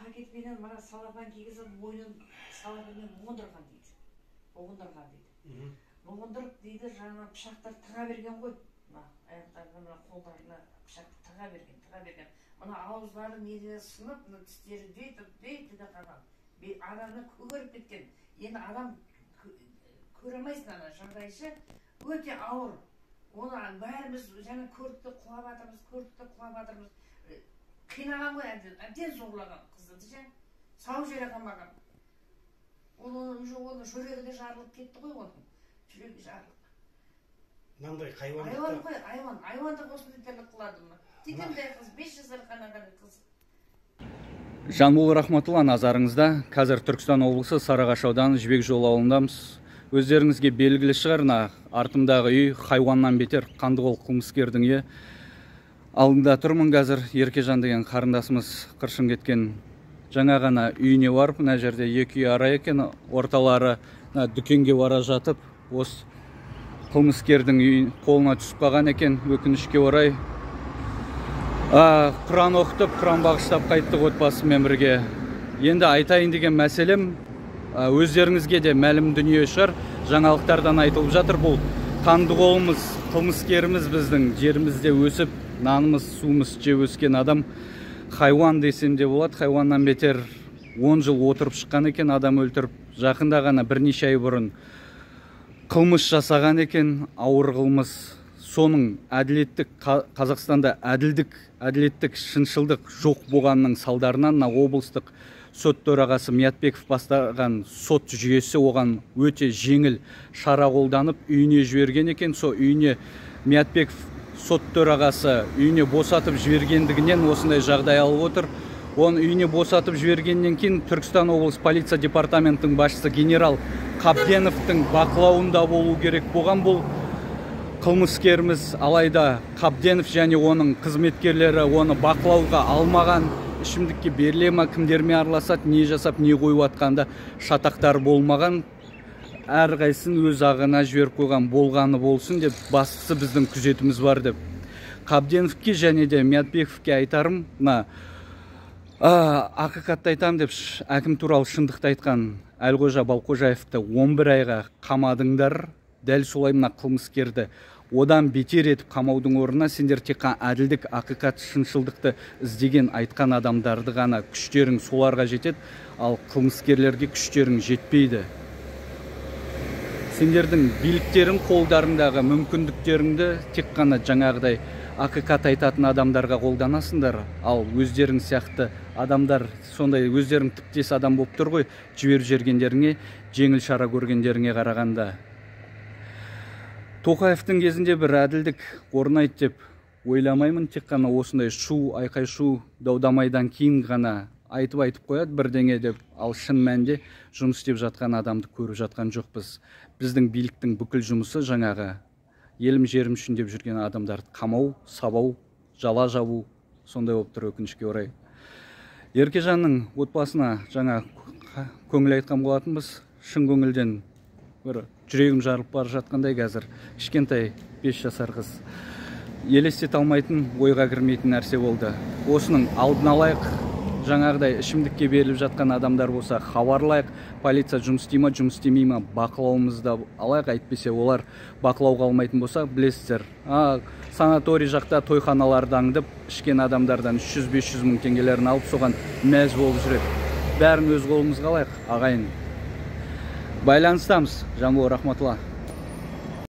пакетпенен мына салапан кигізіп мойнын салапанмен буғындырған дейді. Буғындырып дейді, жаңа пышақтар тыға берген ғой. Аяқтарына, қолдарына пышақты тыға берген. Мына ауыздары неде сынып, тістері дейді қалған. Адамны көгеріп кеткен. Енді адам көремейсің ана жағдайшы өте ауыр. Оны бәріміз жаңа көрікті құлап атырмыз. Қинаған ғой, әбден зорлаған қызды же. Сау жере қалмаған. Оны жүрегі де жарылып кетті ғой оның. Жүрегі жарылып. Мынандай хайуандық. Айуандық осындай тірлік қылады ма? Тетемдей қыз, 5 жасар қанаған қыз. Жанбол Рахматулла, назарыңызда. Қазір Түркістан облысы Сарыағаш ауданы Жібек жолы ауылындамыз. Өздеріңізге белгілі шығар, артымдағы үй хайуаннан бетер Қандықол қылмыскердің үйі. Алдында тұрмын қазір. Еркежан деген қарындасымыз қыршын кеткен жаңа ғана үйіне барып, мына жерде екі үй ара екен, орталары дүкенге бара жатып, осы қылмыскердің үйін қолына түсіп қалған екен. Өкінішке орай Құран оқытып, Құран бағыштап қайттық отбасымен бірге. Енді айтайын деген мәселем, өздеріңізге де мәлім дүние шығар, жаңалықтардан айтылып жатыр. Бұл Қандықолымыз, қылмыскеріміз біздің жерімізде өсіп, нанымыз, суымыз жеп өскен адам. Хайуан десем де болады, хайуаннан бетер 10 жыл отырып шыққан екен, адам өлтіріп. Жақында ғана бірнеше ай бұрын қылмыс жасаған екен, ауыр қылмыс. Соның Қазақстанда әділеттік шыншылдық жоқ болғанның салдарынан облыстық сот төрағасы Миятбеков бастаған сот жүйесі оған өте жеңіл шара қолданып үйіне жіберген екен. Со үйіне Миятбеков сот төрағасы үйіне босатып жібергендігінен осындай жағдай алып отыр. Оны үйіне босатып жібергеннен кейін Түркістан облысы полиция департаментінің басшысы генерал Қабденовтың бақылауында болу керек болған бұл қылмыскеріміз. Алайда Қабденов және оның қызметкерлері оны бақылауға алмаған, ішімдікке беріле ма, кімдермен араласады, не жасап, не қойып атқанда шатақтар болмаған. Әрқайсысын өз ағына жіберіп қойған, болғаны болсын деп, бастысы біздің күзетіміз бар деп. Қабденовке және де Миятбековке айтарым, ақиқатты айтам деп әкім туралы шындықты айтқан Әлқожа Балқожаевты 11 айға қамадыңдар. Дәл солай мына қылмыскерді одан бетер етіп қамаудың орнына сендер тек әділдік, ақиқат, шыншылдықты іздеген айтқан адамдарды ғана күштерің соларға жетеді, ал қылмыскерлерге күштерің жетпейді. Сендердің биліктерің қолдарындағы мүмкіндіктеріңді тек қана жаңағыдай ақиқат айтатын адамдарға қолданасыңдар, ал өздерің сияқты адамдар, сондай өздерің тіптес адам болып тұр ғой, жіберіп жергендеріңе, жеңіл шара көргендеріңе қарағанда. Тоқаевтың кезінде бір әділдік орнайды деп ойламаймын, тек қана осындай айқай шу даудамайдан кейін ғана айтып қояды бірдеңе деп, ал шын мәнде жұмыс істеп жатқан адамды көріп жатқан жоқпыз. Біздің биліктің бүкіл жұмысы жаңағы елім жерім үшін деп жүрген адамдарды қамау, сабау, жала жабу, сондай болып тұр өкінішке орай. Еркежанның отбасына жаңа көңіл айтқан болатынбыз, шын көңілден бір жүрегім жарылып бара жатқандай қазір. Кішкентай 5 жасар қыз. Елестете алмайтын, ойға кірмейтін нәрсе болды. Осының алдын алайық, жаңағыдай ішімдікке беріліп жатқан адамдар болса хабарлайық, полиция жұмыс істей ме, жұмыс істемей ме, бақылауымызда алайық. Әйтпесе олар бақылауға алмайтын болса, білесіздер, санаторий жақта тойханаларды аңдып, ішкен адамдардан 300-500 мың теңгелерін алып, соған мәз болып жүреді. Бәрін өз қолымызға алайық, ағайын. Байланыстамыз. Жанбол Рахматулла.